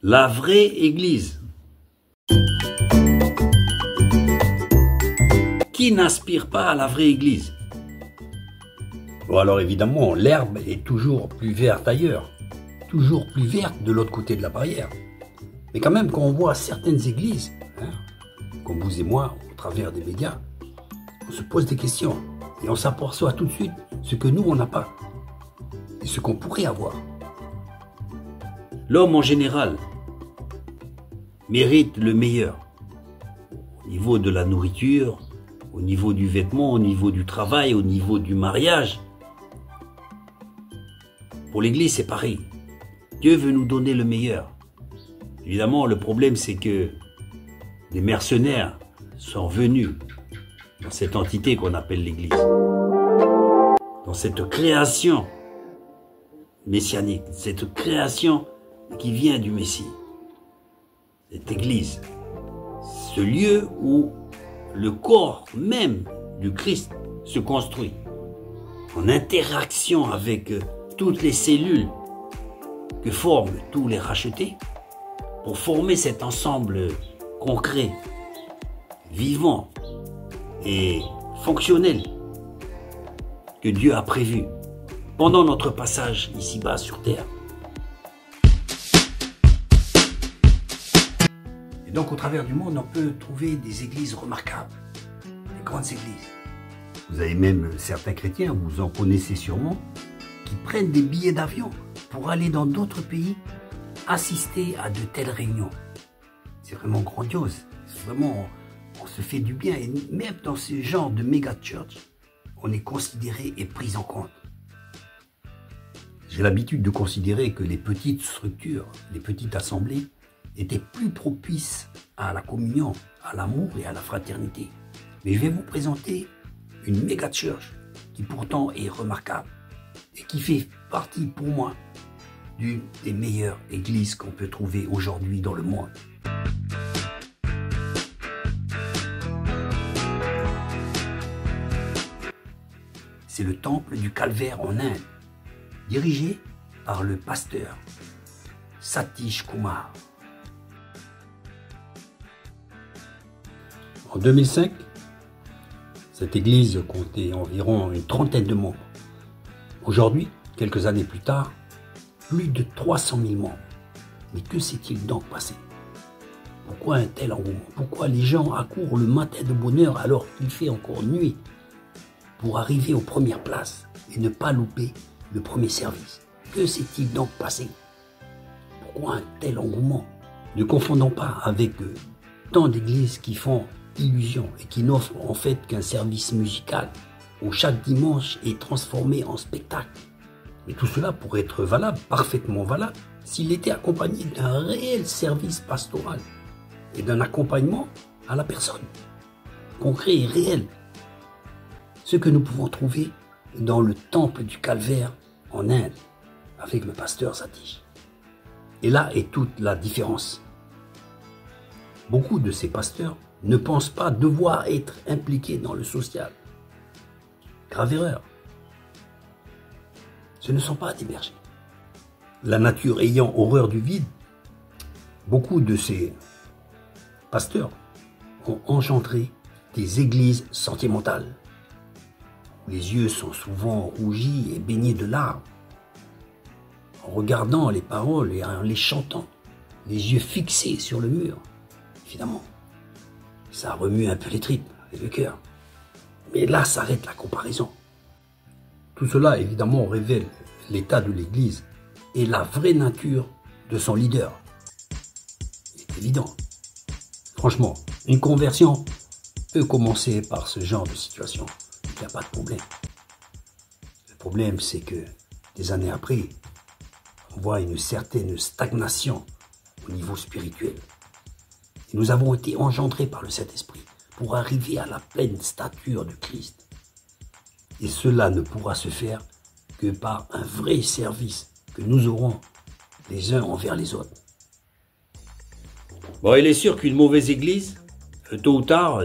La vraie Église. Qui n'aspire pas à la vraie Église? Bon, alors évidemment, l'herbe est toujours plus verte ailleurs, toujours plus verte de l'autre côté de la barrière. Mais quand même, quand on voit certaines églises, comme vous et moi, au travers des médias, on se pose des questions et on s'aperçoit tout de suite ce que nous, on n'a pas et ce qu'on pourrait avoir. L'homme en général mérite le meilleur au niveau de la nourriture, au niveau du vêtement, au niveau du travail, au niveau du mariage. Pour l'Église, c'est pareil. Dieu veut nous donner le meilleur. Évidemment, le problème, c'est que des mercenaires sont venus dans cette entité qu'on appelle l'Église, dans cette création messianique, cette création qui vient du Messie, cette Église, ce lieu où le corps même du Christ se construit, en interaction avec toutes les cellules que forment tous les rachetés, pour former cet ensemble concret, vivant et fonctionnel que Dieu a prévu pendant notre passage ici-bas sur terre. Et donc au travers du monde, on peut trouver des églises remarquables, des grandes églises. Vous avez même certains chrétiens, vous en connaissez sûrement, qui prennent des billets d'avion pour aller dans d'autres pays assister à de telles réunions. C'est vraiment grandiose. Vraiment, on se fait du bien. Et même dans ce genre de méga church, on est considéré et pris en compte. J'ai l'habitude de considérer que les petites structures, les petites assemblées, étaient plus propices à la communion, à l'amour et à la fraternité. Mais je vais vous présenter une méga church qui pourtant est remarquable et qui fait partie pour moi d'une des meilleures églises qu'on peut trouver aujourd'hui dans le monde. C'est le temple du Calvaire en Inde, dirigé par le pasteur Satish Kumar. En 2005, cette église comptait environ une trentaine de membres. Aujourd'hui, quelques années plus tard, plus de 300 000 membres. Mais que s'est-il donc passé? Pourquoi un tel engouement? Pourquoi les gens accourent le matin de bonne heure alors qu'il fait encore nuit pour arriver aux premières places et ne pas louper le premier service? Que s'est-il donc passé? Pourquoi un tel engouement? Ne confondons pas avec tant d'églises qui font illusion et qui n'offrent en fait qu'un service musical où chaque dimanche est transformé en spectacle. Et tout cela pourrait être valable, parfaitement valable, s'il était accompagné d'un réel service pastoral et d'un accompagnement à la personne, concret et réel. Ce que nous pouvons trouver dans le temple du Calvaire en Inde, avec le pasteur Satish. Et là est toute la différence. Beaucoup de ces pasteurs ne pensent pas devoir être impliqués dans le social. Grave erreur. Ce ne sont pas des bergers. La nature ayant horreur du vide, beaucoup de ces pasteurs ont engendré des églises sentimentales. Les yeux sont souvent rougis et baignés de larmes. En regardant les paroles et en les chantant, les yeux fixés sur le mur, évidemment, ça remue un peu les tripes et le cœur. Mais là s'arrête la comparaison. Tout cela, évidemment, révèle l'état de l'Église et la vraie nature de son leader. C'est évident. Franchement, une conversion peut commencer par ce genre de situation. Il n'y a pas de problème. Le problème, c'est que des années après, on voit une certaine stagnation au niveau spirituel. Et nous avons été engendrés par le Saint-Esprit pour arriver à la pleine stature de Christ. Et cela ne pourra se faire que par un vrai service que nous aurons les uns envers les autres. Bon, il est sûr qu'une mauvaise église, tôt ou tard,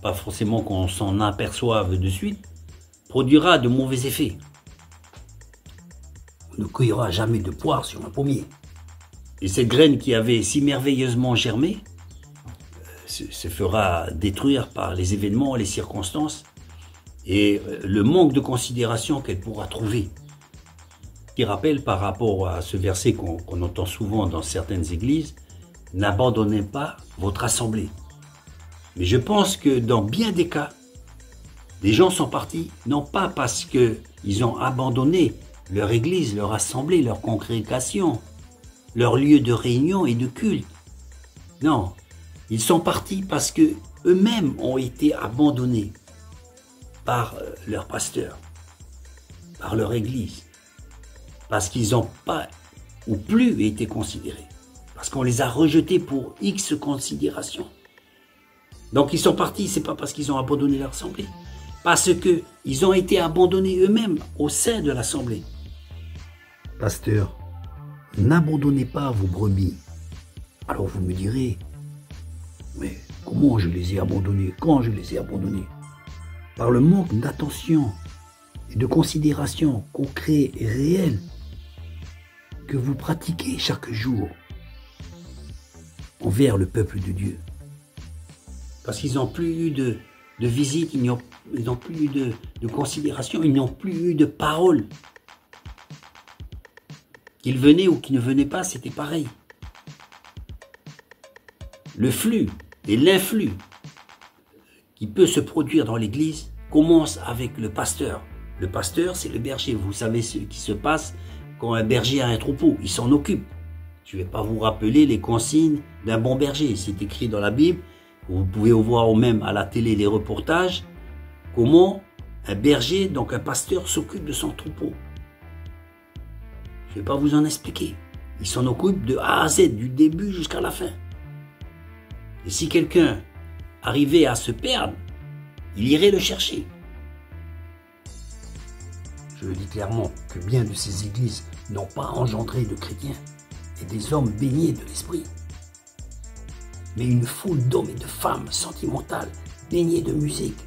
pas forcément qu'on s'en aperçoive de suite, produira de mauvais effets. On ne cueillera jamais de poire sur un pommier. Et cette graine qui avait si merveilleusement germé se fera détruire par les événements, les circonstances et le manque de considération qu'elle pourra trouver. Qui rappelle par rapport à ce verset qu'on entend souvent dans certaines églises, n'abandonnez pas votre assemblée. Mais je pense que dans bien des cas, des gens sont partis, non pas parce qu'ils ont abandonné leur église, leur assemblée, leur congrégation, leur lieu de réunion et de culte. Non, ils sont partis parce que eux-mêmes ont été abandonnés par leur pasteur, par leur église, parce qu'ils n'ont pas ou plus été considérés, parce qu'on les a rejetés pour X considérations. Donc ils sont partis, c'est pas parce qu'ils ont abandonné leur assemblée, parce qu'ils ont été abandonnés eux-mêmes au sein de l'assemblée. Pasteur, n'abandonnez pas vos brebis. Alors vous me direz, mais comment je les ai abandonnés? Quand je les ai abandonnés? Par le manque d'attention et de considération concrète et réelle que vous pratiquez chaque jour envers le peuple de Dieu. Parce qu'ils n'ont plus eu de visite, ils n'ont plus eu de considération, ils n'ont plus eu de parole. Qu'ils venaient ou qu'ils ne venaient pas, c'était pareil. Le flux et l'influx qui peut se produire dans l'église commence avec le pasteur. Le pasteur, c'est le berger. Vous savez ce qui se passe quand un berger a un troupeau. Il s'en occupe. Je ne vais pas vous rappeler les consignes d'un bon berger. C'est écrit dans la Bible. Vous pouvez voir même à la télé les reportages. Comment un berger, donc un pasteur, s'occupe de son troupeau. Je ne vais pas vous en expliquer. Il s'en occupe de A à Z, du début jusqu'à la fin. Et si quelqu'un arrivait à se perdre, il irait le chercher. Je le dis clairement que bien de ces églises n'ont pas engendré de chrétiens et des hommes baignés de l'esprit. Mais une foule d'hommes et de femmes sentimentales, baignés de musique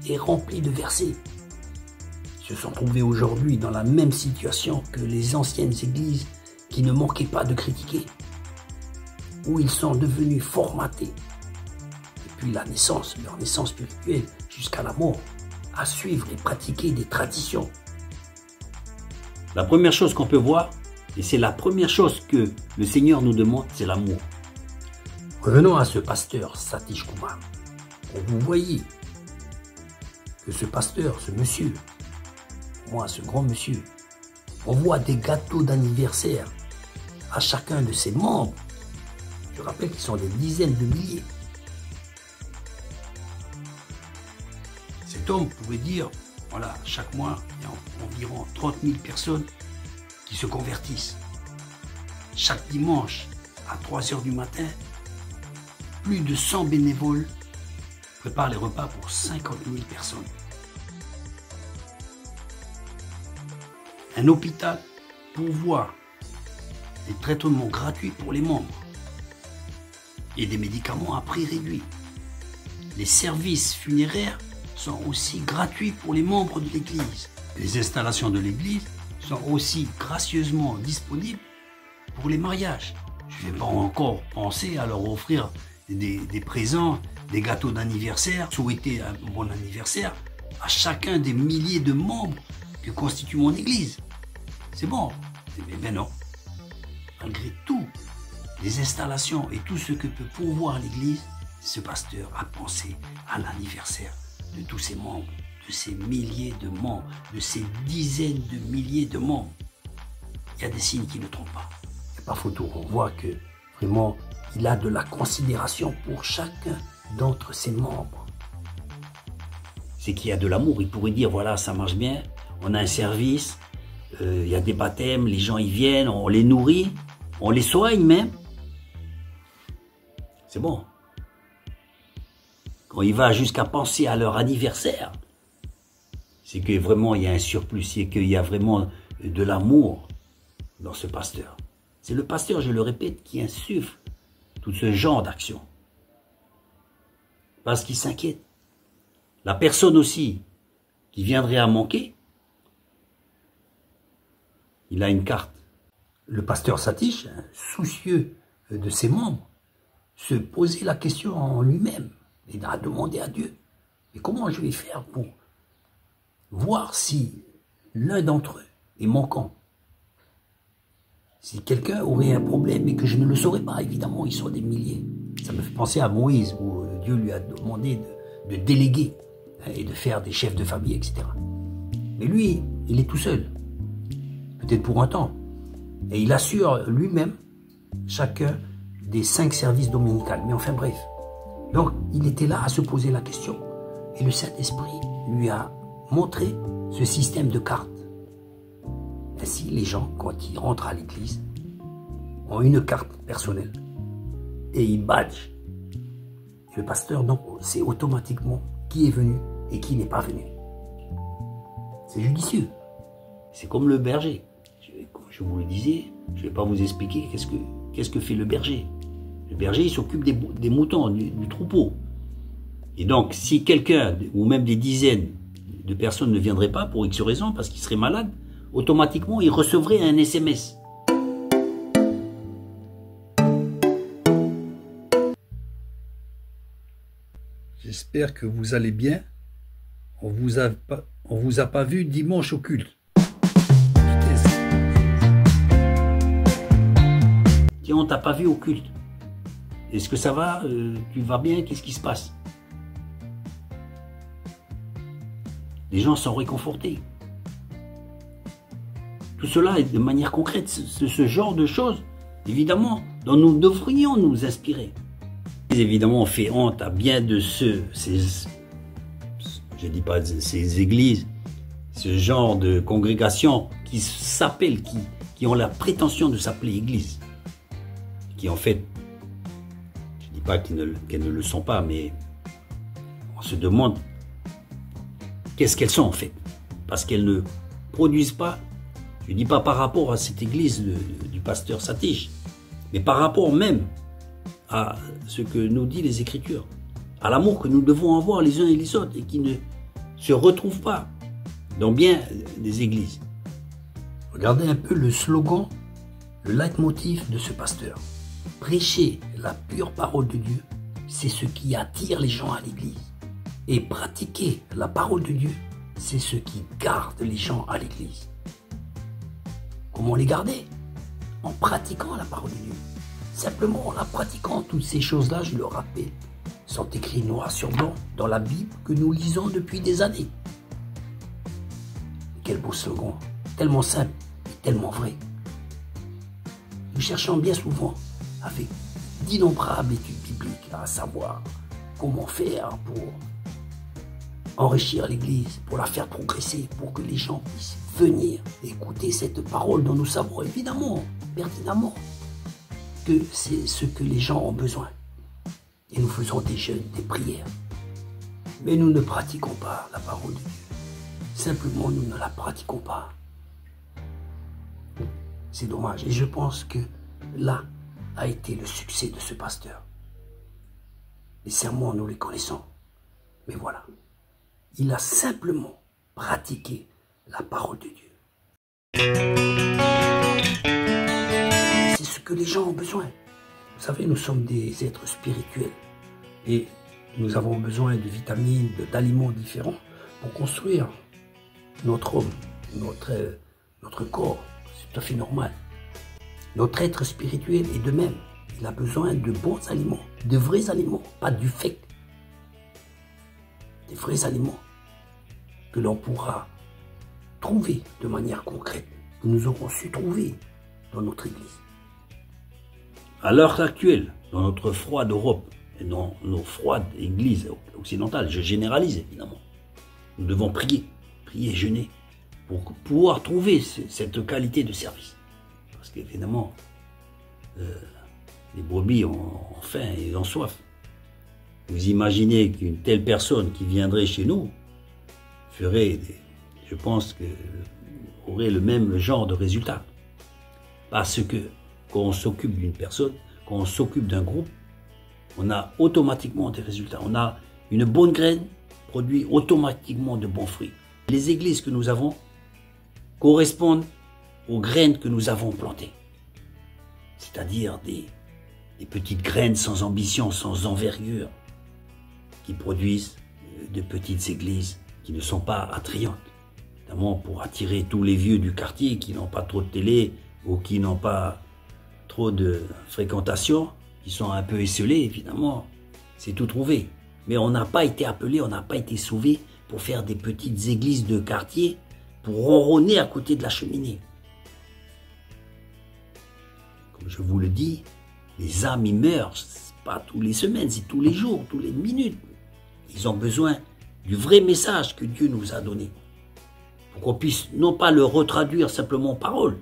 et remplis de versets, se sont trouvés aujourd'hui dans la même situation que les anciennes églises qui ne manquaient pas de critiquer, où ils sont devenus formatés depuis la naissance, leur naissance spirituelle jusqu'à la mort, à suivre et pratiquer des traditions. La première chose qu'on peut voir, et c'est la première chose que le Seigneur nous demande, c'est l'amour. Revenons à ce pasteur Satish Kumar. Vous voyez que ce pasteur, ce monsieur, moi, ce grand monsieur, on voit des gâteaux d'anniversaire à chacun de ses membres. Je rappelle qu'ils sont des dizaines de milliers. Cet homme pouvait dire, voilà, chaque mois, il y a environ 30 000 personnes qui se convertissent. Chaque dimanche, à 3 heures du matin, plus de 100 bénévoles préparent les repas pour 50 000 personnes. Un hôpital pourvoit des traitements gratuits pour les membres et des médicaments à prix réduit. Les services funéraires sont aussi gratuits pour les membres de l'église. Les installations de l'église sont aussi gracieusement disponibles pour les mariages. Je ne vais pas encore penser à leur offrir des présents, des gâteaux d'anniversaire, souhaiter un bon anniversaire à chacun des milliers de membres que constitue mon église. C'est bon, mais non. Malgré tout, les installations et tout ce que peut pourvoir l'église, ce pasteur a pensé à l'anniversaire de tous ses membres, de ses milliers de membres, de ses dizaines de milliers de membres. Il y a des signes qui ne trompent pas. Il n'y a pas photo, on voit que vraiment, il a de la considération pour chacun d'entre ses membres. C'est qu'il y a de l'amour. Il pourrait dire, voilà, ça marche bien, on a un service, il y a des baptêmes, les gens y viennent, on les nourrit, on les soigne même. C'est bon. Quand il va jusqu'à penser à leur anniversaire, c'est que vraiment il y a un surplus, c'est qu'il y a vraiment de l'amour dans ce pasteur. C'est le pasteur, je le répète, qui insuffle tout ce genre d'action. Parce qu'il s'inquiète. La personne aussi qui viendrait à manquer, il a une carte. le pasteur Satish, soucieux de ses membres, se posait la question en lui-même et a demandé à Dieu, mais comment je vais faire pour voir si l'un d'entre eux est manquant? Si quelqu'un aurait un problème et que je ne le saurais pas, évidemment, ils sont des milliers. Ça me fait penser à Moïse, où Dieu lui a demandé de déléguer et de faire des chefs de famille, etc. Mais lui, il est tout seul, peut-être pour un temps. Et il assure lui-même chacun des 5 services dominicaux. Mais enfin bref. Donc, il était là à se poser la question. Et le Saint-Esprit lui a montré ce système de cartes. Ainsi, les gens, quand ils rentrent à l'église, ont une carte personnelle et ils badgent. Le pasteur, donc, sait automatiquement qui est venu et qui n'est pas venu. C'est judicieux. C'est comme le berger. Comme je vous le disais, je ne vais pas vous expliquer qu'est-ce que fait le berger. Le berger, il s'occupe des moutons, du troupeau. Et donc, si quelqu'un, ou même des dizaines de personnes ne viendraient pas pour X raison, parce qu'ils seraient malades, automatiquement, il recevrait un SMS. J'espère que vous allez bien. On vous a pas vu dimanche au culte. Tiens, on t'a pas vu au culte. Est-ce que ça va? Tu vas bien? Qu'est-ce qui se passe? Les gens sont réconfortés. Tout cela est de manière concrète, ce genre de choses, évidemment, dont nous devrions nous inspirer. Évidemment, on fait honte à bien de ces églises, ce genre de congrégations qui s'appellent, qui ont la prétention de s'appeler église, qui en fait, je ne dis pas qu'elles ne le sont pas, mais on se demande qu'est-ce qu'elles sont en fait, parce qu'elles ne produisent pas. Je ne dis pas par rapport à cette église du pasteur Satish, mais par rapport même à ce que nous disent les Écritures, à l'amour que nous devons avoir les uns et les autres et qui ne se retrouve pas dans bien des églises. Regardez un peu le slogan, le leitmotiv de ce pasteur. Prêcher la pure parole de Dieu, c'est ce qui attire les gens à l'église. Et pratiquer la parole de Dieu, c'est ce qui garde les gens à l'église. Comment les garder? En pratiquant la parole de Dieu. Simplement en la pratiquant. Toutes ces choses-là, je le rappelle, sont écrites noir sur blanc dans la Bible que nous lisons depuis des années. Quel beau slogan, tellement simple et tellement vrai. Nous cherchons bien souvent, avec d'innombrables études bibliques, à savoir comment faire pour enrichir l'Église, pour la faire progresser, pour que les gens puissent venir écouter cette parole dont nous savons évidemment, pertinemment, que c'est ce que les gens ont besoin. Et nous faisons des jeûnes, des prières. Mais nous ne pratiquons pas la parole de Dieu. Simplement, nous ne la pratiquons pas. C'est dommage. Et je pense que là a été le succès de ce pasteur. Les sermons, nous les connaissons. Mais voilà. Il a simplement pratiqué la parole de Dieu. C'est ce que les gens ont besoin. Vous savez, nous sommes des êtres spirituels et nous avons besoin de vitamines, d'aliments différents pour construire notre homme, notre corps. C'est tout à fait normal. Notre être spirituel est de même. Il a besoin de bons aliments, de vrais aliments, pas du fake. Des vrais aliments que l'on pourra trouver de manière concrète, que nous aurons su trouver dans notre Église. À l'heure actuelle, dans notre froide Europe et dans nos froides églises occidentales, je généralise évidemment, nous devons prier et jeûner pour pouvoir trouver cette qualité de service. Parce qu'évidemment, les brebis ont faim et ont soif. Vous imaginez qu'une telle personne qui viendrait chez nous ferait, je pense que aurait le même genre de résultat. Parce que quand on s'occupe d'une personne, quand on s'occupe d'un groupe, on a automatiquement des résultats. On a une bonne graine, produit automatiquement de bons fruits. Les églises que nous avons correspondent aux graines que nous avons plantées. c'est-à-dire des petites graines sans ambition, sans envergure, qui produisent de petites églises qui ne sont pas attrayantes, notamment pour attirer tous les vieux du quartier qui n'ont pas trop de télé ou qui n'ont pas trop de fréquentation, qui sont un peu esselés, évidemment, c'est tout trouvé. Mais on n'a pas été appelé, on n'a pas été sauvé pour faire des petites églises de quartier pour ronronner à côté de la cheminée. Comme je vous le dis, les âmes y meurent, c'est pas tous les semaines, c'est tous les jours, toutes les minutes. Ils ont besoin du vrai message que Dieu nous a donné. Pour qu'on puisse non pas le retraduire simplement en paroles,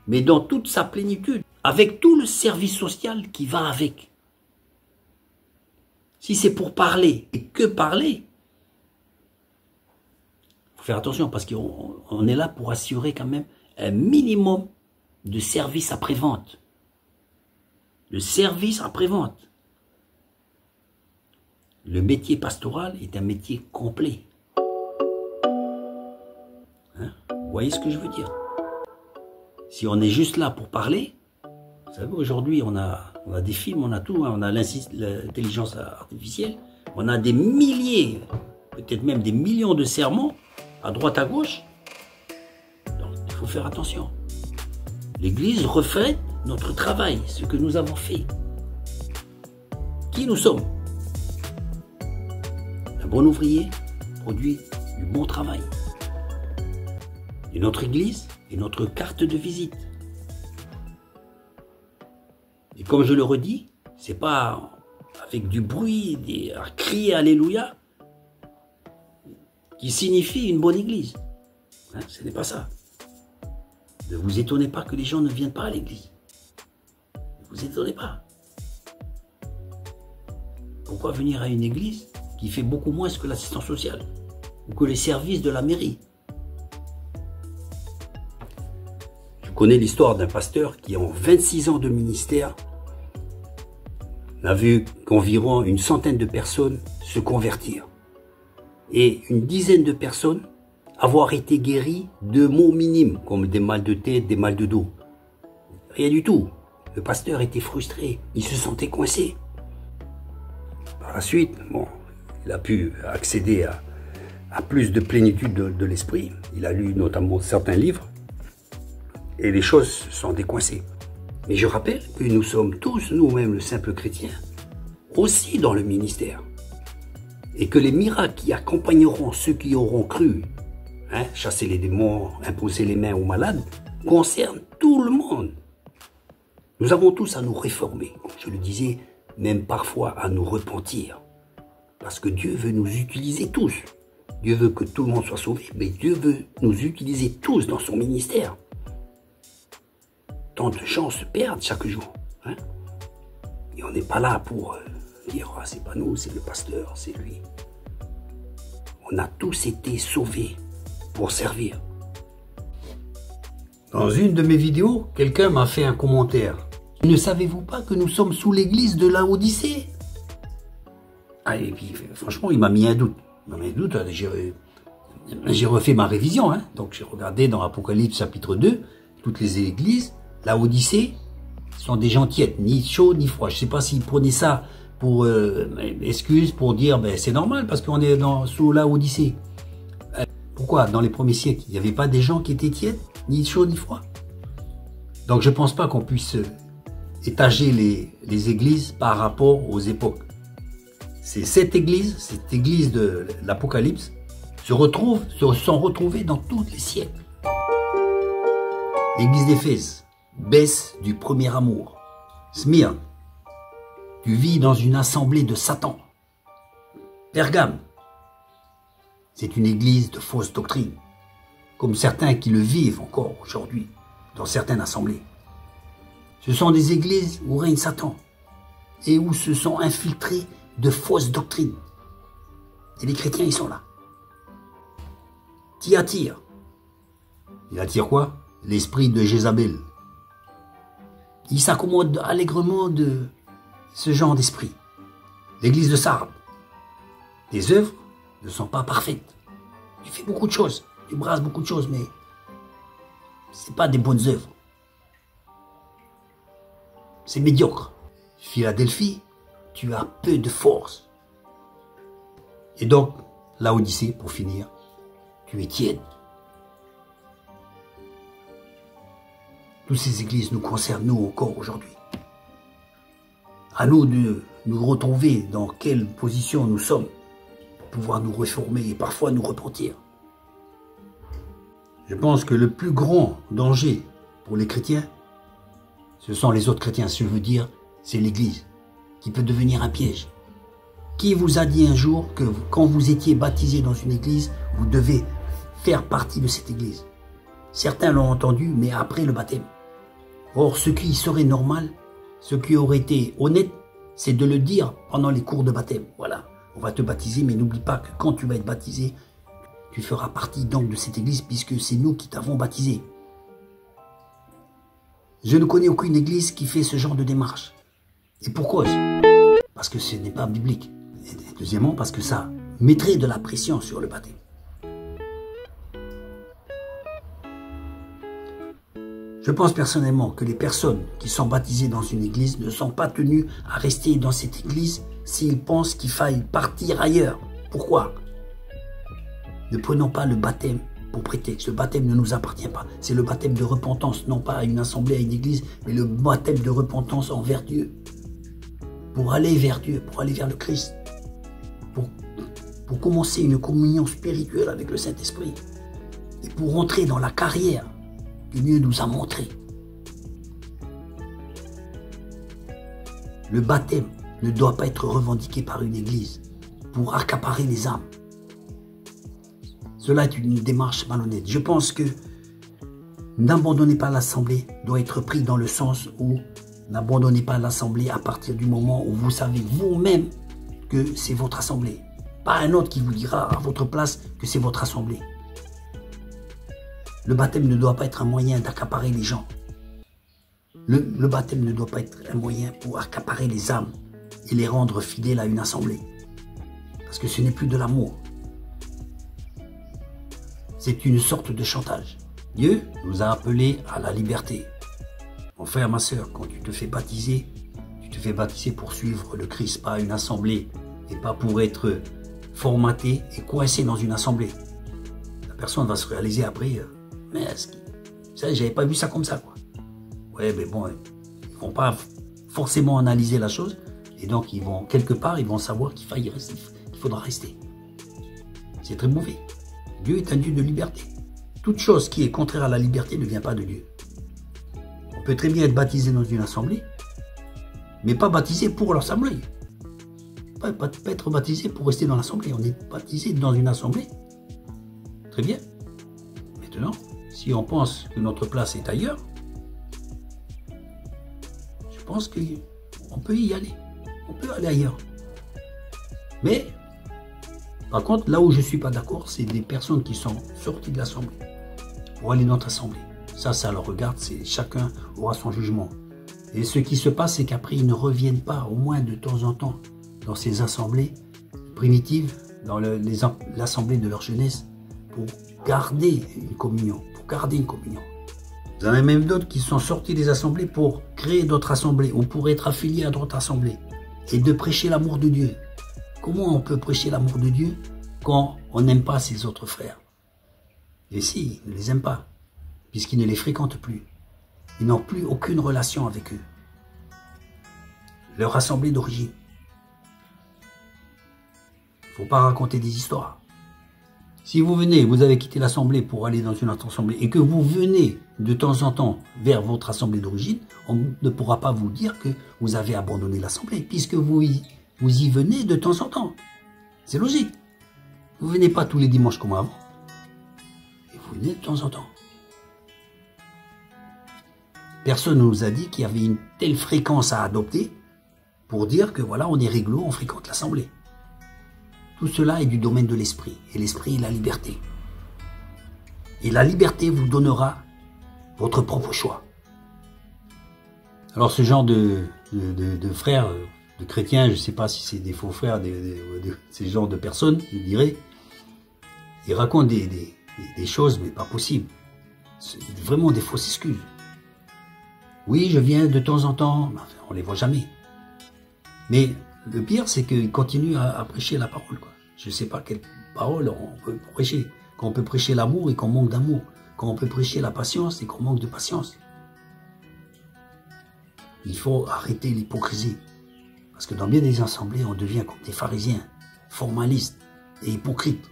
mais dans toute sa plénitude, avec tout le service social qui va avec. Si c'est pour parler et que parler, il faut faire attention parce qu'on est là pour assurer quand même un minimum de service après-vente. Le service après-vente. Le métier pastoral est un métier complet. Hein? Vous voyez ce que je veux dire? Si on est juste là pour parler, vous savez, aujourd'hui, on a des films, on a tout, hein, on a l'intelligence artificielle, on a des milliers, peut-être même des millions de sermons, à droite, à gauche. Donc, il faut faire attention. L'Église reflète notre travail, ce que nous avons fait. Qui nous sommes? Un bon ouvrier produit du bon travail. Et notre Église est notre carte de visite. Et comme je le redis, c'est pas avec du bruit, à crier Alléluia, qui signifie une bonne Église. Hein, ce n'est pas ça. Ne vous étonnez pas que les gens ne viennent pas à l'église. Ne vous étonnez pas. Pourquoi venir à une église qui fait beaucoup moins que l'assistance sociale ou que les services de la mairie? Je connais l'histoire d'un pasteur qui, en 26 ans de ministère, n'a vu qu'environ une centaine de personnes se convertir et une dizaine de personnes avoir été guéri de maux minimes, comme des mal de tête, des mal de dos. Rien du tout. Le pasteur était frustré, il se sentait coincé. Par la suite, bon, il a pu accéder à plus de plénitude de l'esprit. Il a lu notamment certains livres, et les choses se sont décoincées. Mais je rappelle que nous sommes tous, nous-mêmes, le simple chrétien, aussi dans le ministère. Et que les miracles qui accompagneront ceux qui auront cru, chasser les démons, imposer les mains aux malades, concerne tout le monde. Nous avons tous à nous réformer, comme je le disais, même parfois à nous repentir. Parce que Dieu veut nous utiliser tous. Dieu veut que tout le monde soit sauvé, mais Dieu veut nous utiliser tous dans son ministère. Tant de gens se perdent chaque jour. Et on n'est pas là pour dire « c'est pas nous, c'est le pasteur, c'est lui ». On a tous été sauvés pour servir. Dans une de mes vidéos, quelqu'un m'a fait un commentaire. « Ne savez-vous pas que nous sommes sous l'église de Laodicée ?» Et puis, franchement, il m'a mis un doute. J'ai refait ma révision. Donc, j'ai regardé dans Apocalypse chapitre 2, toutes les églises, Laodicée, sont des gentillettes, ni chaud ni froid. Je ne sais pas s'ils prenaient ça pour excuse, pour dire c'est normal parce qu'on est sous Laodicée. Pourquoi dans les premiers siècles, il n'y avait pas des gens qui étaient tièdes, ni chaud ni froid? Donc je ne pense pas qu'on puisse étager les églises par rapport aux époques. C'est cette église de l'Apocalypse, se sont retrouvées dans tous les siècles. L'église d'Éphèse baisse du premier amour. Smyrne, tu vis dans une assemblée de Satan. Pergame, c'est une église de fausse doctrine, comme certains qui le vivent encore aujourd'hui dans certaines assemblées. Ce sont des églises où règne Satan et où se sont infiltrés de fausses doctrines. Et les chrétiens, ils sont là. Thyatire, il attire quoi? L'esprit de Jézabel. Il s'accommode allègrement de ce genre d'esprit. L'église de Sardes, tes œuvres ne sont pas parfaites. Tu fais beaucoup de choses, tu brasses beaucoup de choses, mais ce n'est pas des bonnes œuvres. c'est médiocre. Philadelphie, tu as peu de force. Et donc, Laodicée, pour finir, tu es tiède. Toutes ces églises nous concernent, nous, encore aujourd'hui. À nous de nous retrouver dans quelle position nous sommes pour pouvoir nous réformer et parfois nous repentir. Je pense que le plus grand danger pour les chrétiens, ce sont les autres chrétiens. Je veux dire, c'est l'Église qui peut devenir un piège. Qui vous a dit un jour que quand vous étiez baptisé dans une église, vous devez faire partie de cette église? Certains l'ont entendu, mais après le baptême. Or, ce qui serait normal, ce qui aurait été honnête, c'est de le dire pendant les cours de baptême. Voilà, on va te baptiser, mais n'oublie pas que quand tu vas être baptisé, tu feras partie donc de cette église puisque c'est nous qui t'avons baptisé. Je ne connais aucune église qui fait ce genre de démarche. Et pourquoi? Parce que ce n'est pas biblique. Et deuxièmement, parce que ça mettrait de la pression sur le baptême. Je pense personnellement que les personnes qui sont baptisées dans une église ne sont pas tenues à rester dans cette église s'ils pensent qu'il faille partir ailleurs. Pourquoi? Ne prenons pas le baptême pour prétexte. Le baptême ne nous appartient pas. C'est le baptême de repentance, non pas à une assemblée, à une église, mais le baptême de repentance envers Dieu. Pour aller vers Dieu, pour aller vers le Christ. Pour commencer une communion spirituelle avec le Saint-Esprit. Et pour rentrer dans la carrière que Dieu nous a montrée. Le baptême ne doit pas être revendiqué par une église pour accaparer les âmes. Cela est une démarche malhonnête. Je pense que n'abandonnez pas l'assemblée doit être pris dans le sens où n'abandonnez pas l'assemblée à partir du moment où vous savez vous-même que c'est votre assemblée. Pas un autre qui vous dira à votre place que c'est votre assemblée. Le baptême ne doit pas être un moyen d'accaparer les gens. Le baptême ne doit pas être un moyen pour accaparer les âmes et les rendre fidèles à une assemblée. Parce que ce n'est plus de l'amour. C'est une sorte de chantage. Dieu nous a appelés à la liberté. Mon frère, ma soeur, quand tu te fais baptiser pour suivre le Christ, pas une assemblée, et pas pour être formaté et coincé dans une assemblée. La personne va se réaliser après, mais j'avais pas vu ça comme ça, quoi. Ouais, mais bon, ils vont pas forcément analyser la chose, et donc quelque part, ils vont savoir qu'il faudra rester. C'est très mauvais. Dieu est un Dieu de liberté. Toute chose qui est contraire à la liberté ne vient pas de Dieu. On peut très bien être baptisé dans une assemblée, mais pas baptisé pour l'assemblée. Pas être baptisé pour rester dans l'assemblée. On est baptisé dans une assemblée. Très bien. Maintenant, si on pense que notre place est ailleurs, je pense qu'on peut y aller. On peut aller ailleurs. Mais, par contre, là où je ne suis pas d'accord, c'est des personnes qui sont sorties de l'assemblée pour aller dans notre assemblée. Ça leur regarde, chacun aura son jugement. Et ce qui se passe, c'est qu'après, ils ne reviennent pas, au moins de temps en temps, dans ces assemblées primitives, dans l'assemblée de leur jeunesse, pour garder une communion. Vous en avez même d'autres qui sont sortis des assemblées pour créer d'autres assemblées, ou pour être affiliés à d'autres assemblées, et de prêcher l'amour de Dieu. Comment on peut prêcher l'amour de Dieu quand on n'aime pas ses autres frères? Et si, ils ne les aiment pas, puisqu'ils ne les fréquentent plus. Ils n'ont plus aucune relation avec eux. Leur assemblée d'origine. Il ne faut pas raconter des histoires. Si vous avez quitté l'assemblée pour aller dans une autre assemblée, et que vous venez de temps en temps vers votre assemblée d'origine, on ne pourra pas vous dire que vous avez abandonné l'assemblée, puisque vous y venez de temps en temps. C'est logique. Vous ne venez pas tous les dimanches comme avant. Et vous venez de temps en temps. Personne ne nous a dit qu'il y avait une telle fréquence à adopter pour dire que voilà, on est réglo, on fréquente l'assemblée. Tout cela est du domaine de l'esprit. Et l'esprit est la liberté. Et la liberté vous donnera votre propre choix. Alors ce genre de frères, de chrétiens, je ne sais pas si c'est des faux frères, ces genres de personnes, je dirais, ils racontent des choses, mais pas possible. C'est vraiment des fausses excuses. Oui, je viens de temps en temps. On les voit jamais. Mais le pire, c'est qu'ils continuent à prêcher la parole, quoi. Je ne sais pas quelle parole on peut prêcher. Quand on peut prêcher l'amour et qu'on manque d'amour. Quand on peut prêcher la patience et qu'on manque de patience. Il faut arrêter l'hypocrisie. Parce que dans bien des assemblées, on devient comme des pharisiens, formalistes et hypocrites.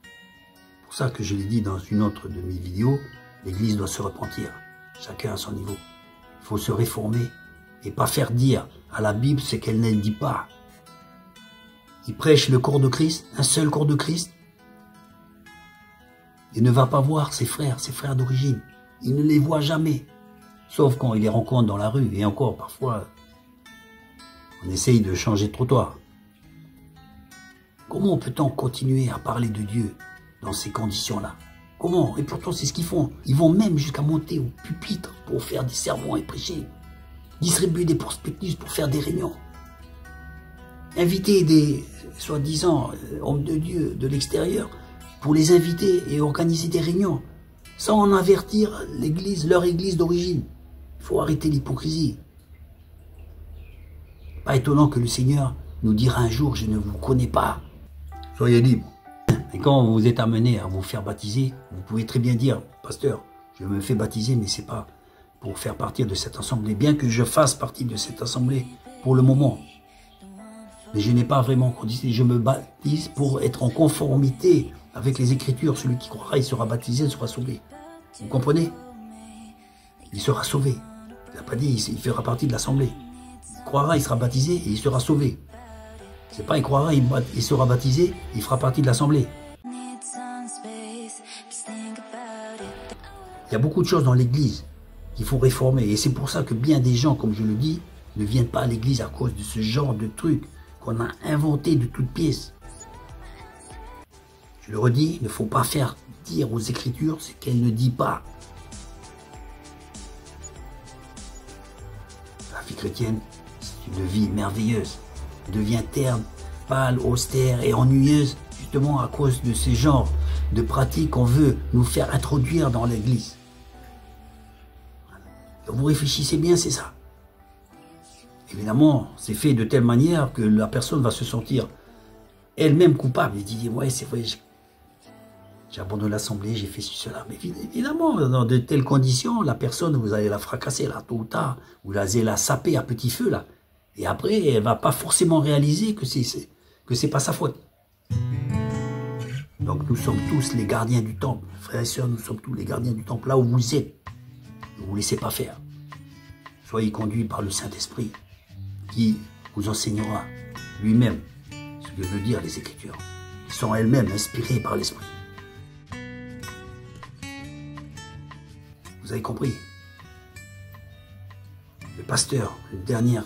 C'est pour ça que je l'ai dit dans une autre de mes vidéos, l'Église doit se repentir, chacun à son niveau. Il faut se réformer et pas faire dire à la Bible ce qu'elle ne dit pas. Il prêche le corps de Christ, un seul corps de Christ. Il ne va pas voir ses frères d'origine. Il ne les voit jamais. Sauf quand il les rencontre dans la rue. Et encore, parfois, on essaye de changer de trottoir. Comment peut-on continuer à parler de Dieu dans ces conditions-là? Comment? Et pourtant, c'est ce qu'ils font. Ils vont même jusqu'à monter au pupitre pour faire des sermons et prêcher. Distribuer des prospectus pour faire des réunions. Inviter des soi-disant hommes de Dieu de l'extérieur pour les inviter et organiser des réunions sans en avertir l'église, leur église d'origine. Il faut arrêter l'hypocrisie. Pas étonnant que le Seigneur nous dira un jour, je ne vous connais pas. Soyez libres. Et quand vous êtes amené à vous faire baptiser, vous pouvez très bien dire, pasteur, je me fais baptiser, mais c'est pas pour faire partie de cette assemblée, bien que je fasse partie de cette assemblée pour le moment. Mais je n'ai pas vraiment conditionné, je me baptise pour être en conformité avec les Écritures. Celui qui croira, il sera baptisé, il sera sauvé. Vous comprenez? Il sera sauvé. Il n'a pas dit, il fera partie de l'assemblée. Il croira, il sera baptisé et il sera sauvé. C'est pas il croira, il sera baptisé, il fera partie de l'assemblée. Il y a beaucoup de choses dans l'église qu'il faut réformer. Et c'est pour ça que bien des gens, comme je le dis, ne viennent pas à l'église à cause de ce genre de trucs qu'on a inventé de toutes pièces. Je le redis, il ne faut pas faire dire aux Écritures ce qu'elles ne disent pas. La vie chrétienne, c'est une vie merveilleuse. Elle devient terne, pâle, austère et ennuyeuse, justement à cause de ces genres de pratiques qu'on veut nous faire introduire dans l'église. Vous réfléchissez bien, c'est ça. Évidemment, c'est fait de telle manière que la personne va se sentir elle-même coupable. Elle dit, ouais, c'est vrai, j'ai abandonné l'assemblée, j'ai fait cela. Mais évidemment, dans de telles conditions, la personne, vous allez la fracasser, là, tôt ou tard. Vous allez la saper à petit feu, là. Et après, elle ne va pas forcément réaliser que c'est pas sa faute. Donc, nous sommes tous les gardiens du temple. Frères et sœurs, nous sommes tous les gardiens du temple. Là où vous êtes, ne vous laissez pas faire. Soyez conduits par le Saint-Esprit qui vous enseignera lui-même ce que veut dire les Écritures, qui sont elles-mêmes inspirées par l'Esprit. Vous avez compris? Le pasteur, une dernière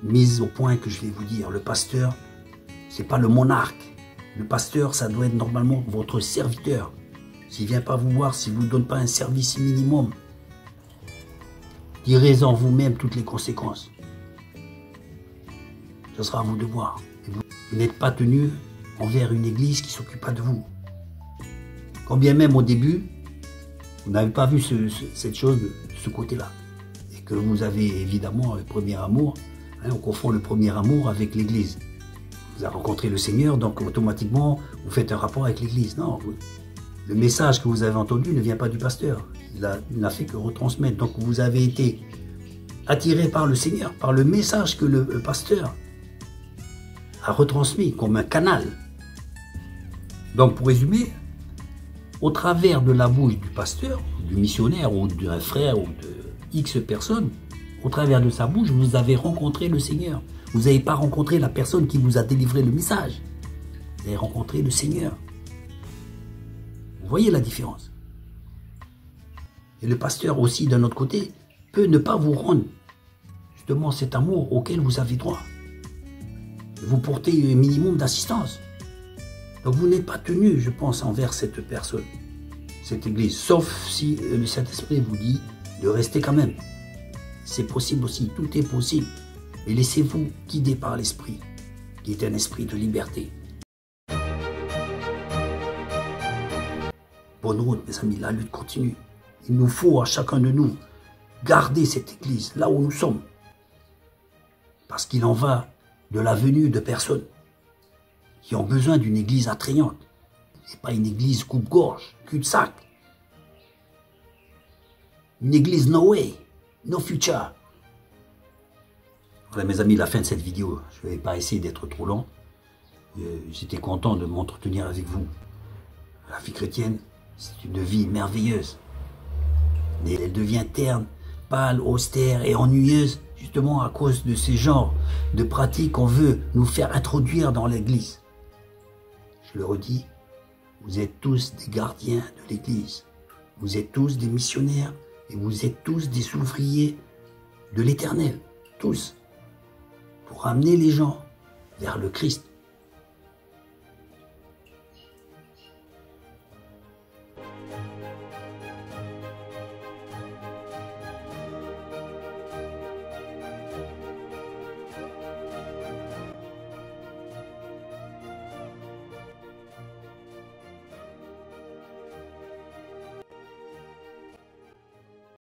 mise au point que je vais vous dire, le pasteur, c'est pas le monarque. Le pasteur, ça doit être normalement votre serviteur. S'il ne vient pas vous voir, s'il ne vous donne pas un service minimum, tirez-en vous-même toutes les conséquences. Ce sera à vous de voir. Vous n'êtes pas tenu envers une église qui ne s'occupe pas de vous. Quand bien même au début, vous n'avez pas vu cette chose de ce côté-là. Et que vous avez évidemment le premier amour. Hein, on confond le premier amour avec l'église. Vous avez rencontré le Seigneur, donc automatiquement, vous faites un rapport avec l'église. Non, le message que vous avez entendu ne vient pas du pasteur. Il n'a fait que retransmettre. Donc vous avez été attiré par le Seigneur, par le message que le pasteur a retransmis comme un canal. Donc pour résumer, au travers de la bouche du pasteur, du missionnaire ou d'un frère ou de X personnes, au travers de sa bouche, vous avez rencontré le Seigneur. Vous n'avez pas rencontré la personne qui vous a délivré le message. Vous avez rencontré le Seigneur. Vous voyez la différence. Et le pasteur aussi, d'un autre côté, peut ne pas vous rendre justement cet amour auquel vous avez droit. Vous portez un minimum d'assistance. Donc vous n'êtes pas tenu, je pense, envers cette personne, cette église. Sauf si le Saint-Esprit vous dit de rester quand même. C'est possible aussi, tout est possible. Et laissez-vous guider par l'Esprit, qui est un esprit de liberté. Bonne route, mes amis, la lutte continue. Il nous faut à chacun de nous garder cette église là où nous sommes. Parce qu'il en va de la venue de personnes qui ont besoin d'une église attrayante. C'est pas une église coupe-gorge, cul-de-sac. Une église no way, no future. Voilà mes amis, la fin de cette vidéo. Je ne vais pas essayer d'être trop long. J'étais content de m'entretenir avec vous. La vie chrétienne, c'est une vie merveilleuse. Mais elle devient terne, pâle, austère et ennuyeuse, justement à cause de ces genres de pratiques qu'on veut nous faire introduire dans l'église. Je le redis, vous êtes tous des gardiens de l'église. Vous êtes tous des missionnaires et vous êtes tous des ouvriers de l'éternel. Tous. Pour amener les gens vers le Christ.